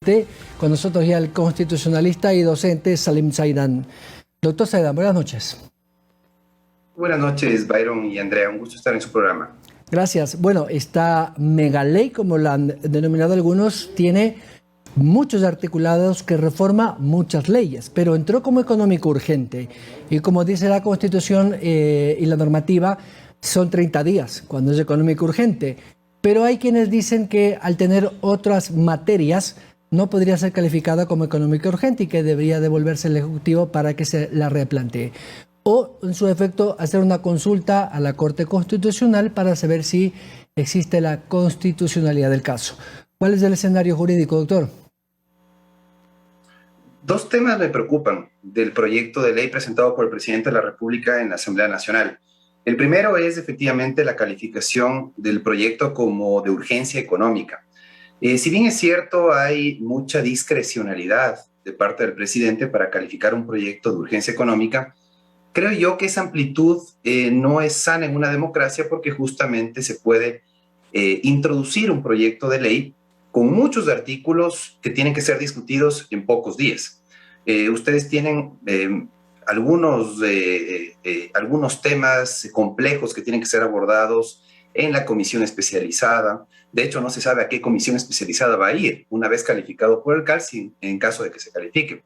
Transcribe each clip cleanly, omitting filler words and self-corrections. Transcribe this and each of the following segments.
urgente. Con nosotros ya el constitucionalista y docente Salim Zeidan. Doctor Zeidan, buenas noches. Buenas noches, Byron y Andrea. Un gusto estar en su programa. Gracias. Bueno, esta mega ley, como la han denominado algunos, tiene muchos articulados que reforma muchas leyes, pero entró como económico urgente. Y como dice la Constitución y la normativa, son 30 días cuando es económico urgente. Pero hay quienes dicen que al tener otras materias no podría ser calificada como económica urgente y que debería devolverse al Ejecutivo para que se la replantee. O, en su efecto, hacer una consulta a la Corte Constitucional para saber si existe la constitucionalidad del caso. ¿Cuál es el escenario jurídico, doctor? Dos temas me preocupan del proyecto de ley presentado por el presidente de la República en la Asamblea Nacional. El primero es efectivamente la calificación del proyecto como de urgencia económica. Si bien es cierto, hay mucha discrecionalidad de parte del presidente para calificar un proyecto de urgencia económica, creo yo que esa amplitud no es sana en una democracia porque justamente se puede introducir un proyecto de ley con muchos artículos que tienen que ser discutidos en pocos días. Ustedes tienen algunos temas complejos que tienen que ser abordados en la comisión especializada. De hecho, no se sabe a qué comisión especializada va a ir una vez calificado por el CALCI en caso de que se califique.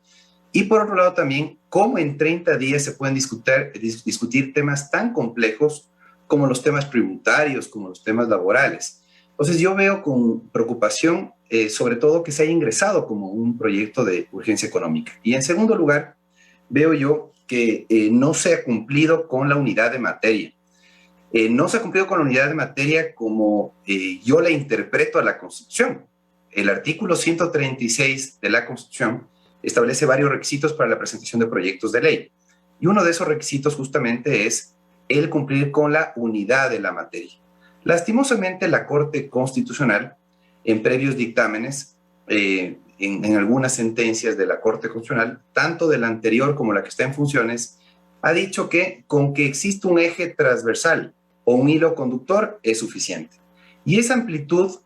Y por otro lado también, cómo en 30 días se pueden discutir temas tan complejos como los temas tributarios, como los temas laborales. Entonces yo veo con preocupación, sobre todo que se haya ingresado como un proyecto de urgencia económica. Y en segundo lugar, veo yo que no se ha cumplido con la unidad de materia. No se ha cumplido con la unidad de materia como yo la interpreto a la Constitución. El artículo 136 de la Constitución establece varios requisitos para la presentación de proyectos de ley. Y uno de esos requisitos justamente es el cumplir con la unidad de la materia. Lastimosamente, la Corte Constitucional, en previos dictámenes, en algunas sentencias de la Corte Constitucional, tanto de la anterior como la que está en funciones, ha dicho que con que existe un eje transversal o un hilo conductor es suficiente. Y esa amplitud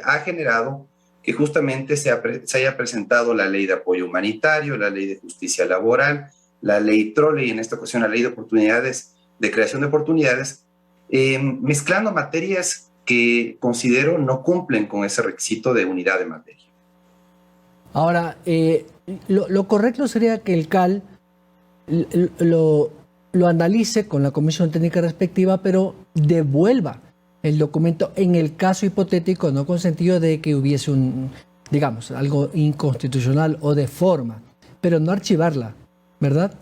ha generado que justamente se haya presentado la ley de apoyo humanitario, la ley de justicia laboral, la ley Trolley, en esta ocasión la ley de oportunidades, de creación de oportunidades, mezclando materias que considero no cumplen con ese requisito de unidad de materia. Ahora, lo correcto sería que el CAL lo analice con la comisión técnica respectiva, pero devuelva el documento en el caso hipotético, no con sentido de que hubiese digamos, algo inconstitucional o de forma, pero no archivarla, ¿verdad?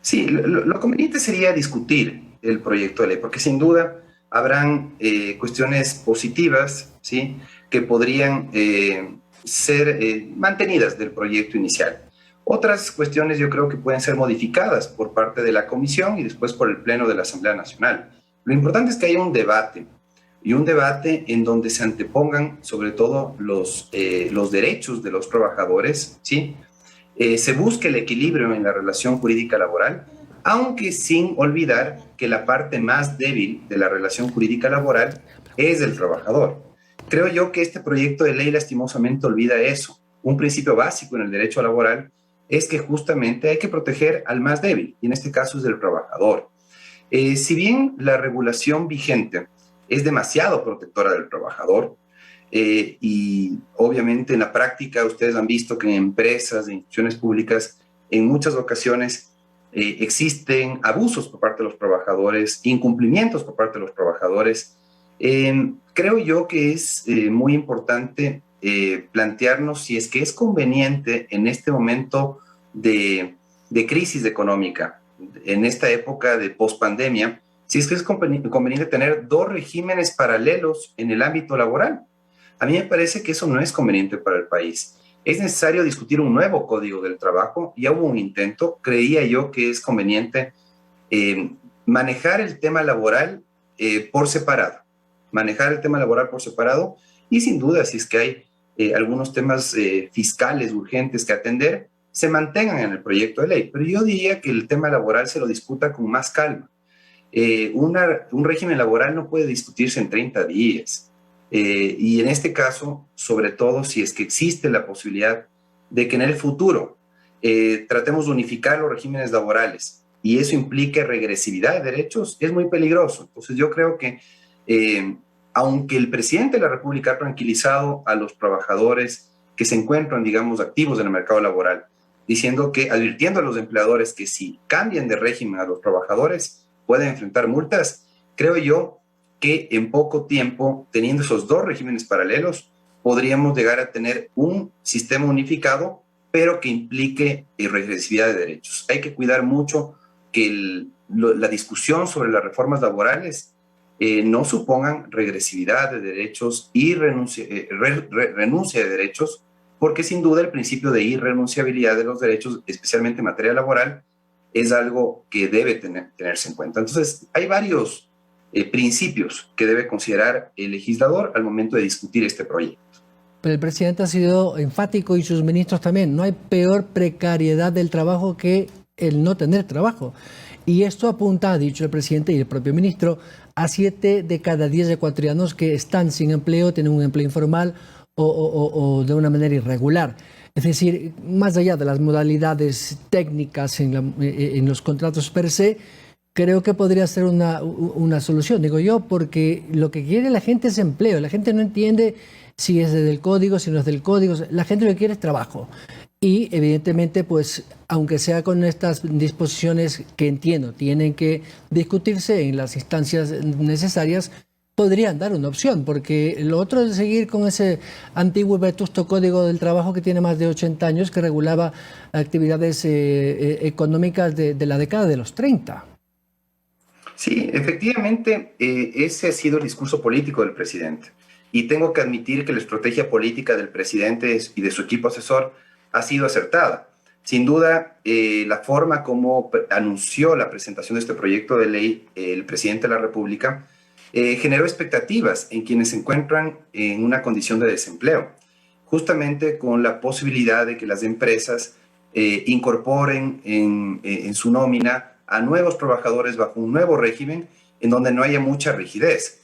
Sí, lo conveniente sería discutir el proyecto de ley, porque sin duda habrán cuestiones positivas, ¿sí?, que podrían ser mantenidas del proyecto inicial. Otras cuestiones yo creo que pueden ser modificadas por parte de la Comisión y después por el Pleno de la Asamblea Nacional. Lo importante es que haya un debate, y un debate en donde se antepongan sobre todo los derechos de los trabajadores, ¿sí? Se busque el equilibrio en la relación jurídica laboral, aunque sin olvidar que la parte más débil de la relación jurídica laboral es del trabajador. Creo yo que este proyecto de ley lastimosamente olvida eso. Un principio básico en el derecho laboral es que justamente hay que proteger al más débil, y en este caso es del trabajador. Si bien la regulación vigente es demasiado protectora del trabajador, y obviamente en la práctica ustedes han visto que en empresas, en instituciones públicas, en muchas ocasiones existen abusos por parte de los trabajadores, incumplimientos por parte de los trabajadores. Creo yo que es muy importante plantearnos si es que es conveniente en este momento de crisis económica, en esta época de pospandemia, si es que es conveniente tener dos regímenes paralelos en el ámbito laboral. A mí me parece que eso no es conveniente para el país. Es necesario discutir un nuevo código del trabajo. Ya hubo un intento, creía yo que es conveniente manejar el tema laboral por separado. Manejar el tema laboral por separado y sin duda si es que hay algunos temas fiscales urgentes que atender, se mantengan en el proyecto de ley. Pero yo diría que el tema laboral se lo discuta con más calma. Un régimen laboral no puede discutirse en 30 días. Y en este caso, sobre todo, si es que existe la posibilidad de que en el futuro tratemos de unificar los regímenes laborales y eso implique regresividad de derechos, es muy peligroso. Entonces yo creo que aunque el presidente de la República ha tranquilizado a los trabajadores que se encuentran, digamos, activos en el mercado laboral, diciendo que, advirtiendo a los empleadores que si cambian de régimen a los trabajadores pueden enfrentar multas, creo yo que en poco tiempo, teniendo esos dos regímenes paralelos, podríamos llegar a tener un sistema unificado, pero que implique regresividad de derechos. Hay que cuidar mucho que la discusión sobre las reformas laborales no supongan regresividad de derechos y renuncia de derechos, porque sin duda el principio de irrenunciabilidad de los derechos, especialmente en materia laboral, es algo que debe tenerse en cuenta. Entonces, hay varios principios que debe considerar el legislador al momento de discutir este proyecto. Pero el presidente ha sido enfático y sus ministros también. No hay peor precariedad del trabajo que el no tener trabajo. Y esto apunta, ha dicho el presidente y el propio ministro, a 7 de cada 10 ecuatorianos que están sin empleo, tienen un empleo informal o de una manera irregular. Es decir, más allá de las modalidades técnicas en los contratos per se, creo que podría ser una solución, digo yo, porque lo que quiere la gente es empleo. La gente no entiende si es del código, si no es del código. La gente lo que quiere es trabajo. Y evidentemente, pues, aunque sea con estas disposiciones que entiendo, tienen que discutirse en las instancias necesarias, podrían dar una opción, porque lo otro es seguir con ese antiguo y vetusto Código del Trabajo que tiene más de 80 años, que regulaba actividades económicas de la década de los 30. Sí, efectivamente, ese ha sido el discurso político del presidente. Y tengo que admitir que la estrategia política del presidente y de su equipo asesor ha sido acertada. Sin duda, la forma como anunció la presentación de este proyecto de ley el presidente de la República generó expectativas en quienes se encuentran en una condición de desempleo, justamente con la posibilidad de que las empresas incorporen en su nómina a nuevos trabajadores bajo un nuevo régimen en donde no haya mucha rigidez.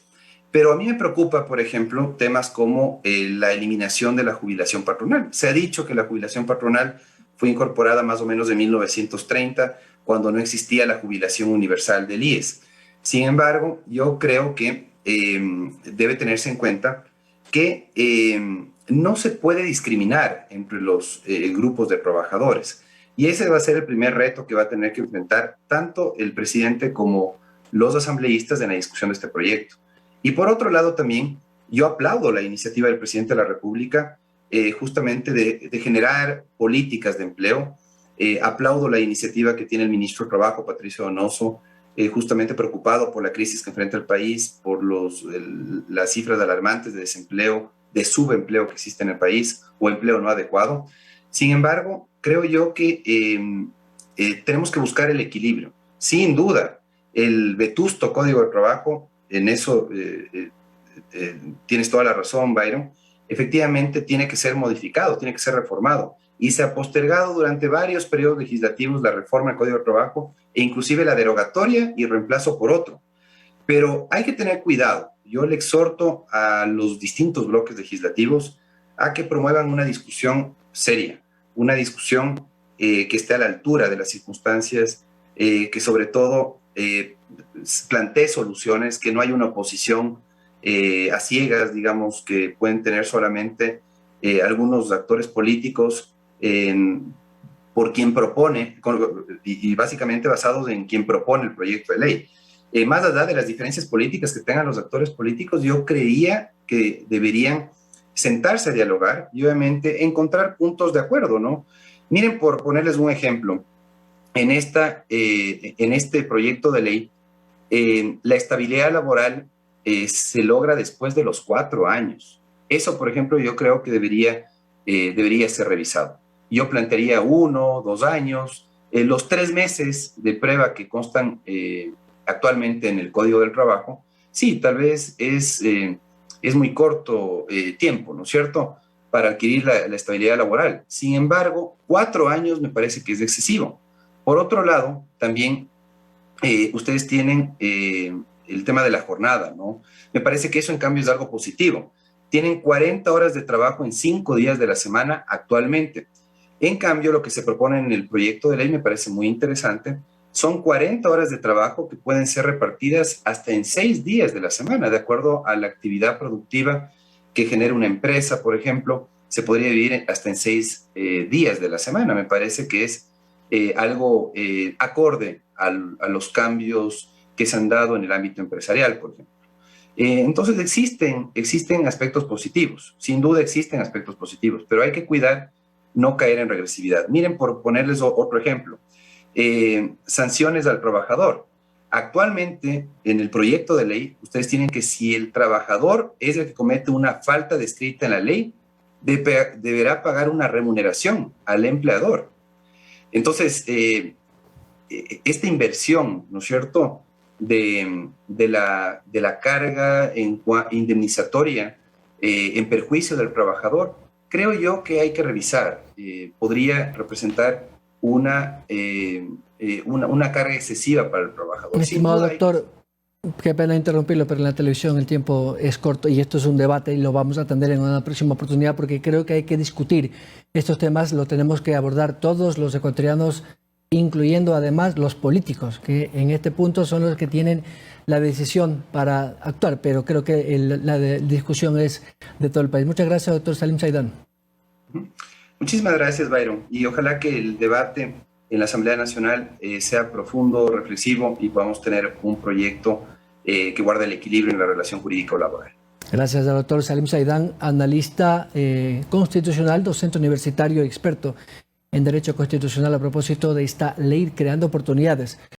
Pero a mí me preocupa, por ejemplo, temas como la eliminación de la jubilación patronal. Se ha dicho que la jubilación patronal fue incorporada más o menos en 1930, cuando no existía la jubilación universal del IES. Sin embargo, yo creo que debe tenerse en cuenta que no se puede discriminar entre los grupos de trabajadores. Y ese va a ser el primer reto que va a tener que enfrentar tanto el presidente como los asambleístas en la discusión de este proyecto. Y por otro lado también, yo aplaudo la iniciativa del presidente de la República justamente de generar políticas de empleo. Aplaudo la iniciativa que tiene el ministro de Trabajo, Patricio Donoso, justamente preocupado por la crisis que enfrenta el país, por las cifras alarmantes de desempleo, de subempleo que existe en el país o empleo no adecuado. Sin embargo, creo yo que tenemos que buscar el equilibrio. Sin duda, el vetusto Código de Trabajo, en eso tienes toda la razón, Byron, efectivamente tiene que ser modificado, tiene que ser reformado. Y se ha postergado durante varios periodos legislativos la reforma del Código de Trabajo e inclusive la derogatoria y reemplazo por otro. Pero hay que tener cuidado. Yo le exhorto a los distintos bloques legislativos a que promuevan una discusión seria, una discusión que esté a la altura de las circunstancias, que sobre todo plantee soluciones, que no haya una oposición a ciegas, digamos, que pueden tener solamente algunos actores políticos por quien propone, y básicamente basados en quien propone el proyecto de ley. Más allá de las diferencias políticas que tengan los actores políticos, yo creía que deberían sentarse a dialogar y obviamente encontrar puntos de acuerdo, ¿no? Miren, por ponerles un ejemplo, en este proyecto de ley, la estabilidad laboral se logra después de los 4 años. Eso, por ejemplo, yo creo que debería ser revisado. Yo plantearía 1, 2 años, los 3 meses de prueba que constan actualmente en el Código del Trabajo. Sí, tal vez es muy corto tiempo, ¿no es cierto?, para adquirir la estabilidad laboral. Sin embargo, 4 años me parece que es excesivo. Por otro lado, también ustedes tienen el tema de la jornada, ¿no? Me parece que eso en cambio es algo positivo. Tienen 40 horas de trabajo en 5 días de la semana actualmente. En cambio, lo que se propone en el proyecto de ley me parece muy interesante. Son 40 horas de trabajo que pueden ser repartidas hasta en 6 días de la semana, de acuerdo a la actividad productiva que genera una empresa, por ejemplo, se podría dividir hasta en 6 días de la semana. Me parece que es algo acorde a los cambios que se han dado en el ámbito empresarial, por ejemplo. Entonces existen aspectos positivos, sin duda existen aspectos positivos, pero hay que cuidar no caer en regresividad. Miren, por ponerles otro ejemplo, sanciones al trabajador. Actualmente, en el proyecto de ley, ustedes tienen que, si el trabajador es el que comete una falta descrita en la ley, deberá pagar una remuneración al empleador. Entonces, esta inversión, ¿no es cierto?, de la carga indemnizatoria en perjuicio del trabajador, creo yo que hay que revisar. Podría representar una carga excesiva para el trabajador. Estimado doctor, qué pena interrumpirlo, pero en la televisión el tiempo es corto y esto es un debate y lo vamos a atender en una próxima oportunidad porque creo que hay que discutir estos temas, lo tenemos que abordar todos los ecuatorianos, incluyendo además los políticos, que en este punto son los que tienen la decisión para actuar, pero creo que la discusión es de todo el país. Muchas gracias, doctor Salim Saidán. Muchísimas gracias, Byron, y ojalá que el debate en la Asamblea Nacional sea profundo, reflexivo y podamos tener un proyecto que guarde el equilibrio en la relación jurídico-laboral. Gracias al doctor Salim Saidán, analista constitucional, docente universitario y experto en Derecho Constitucional a propósito de esta ley creando oportunidades.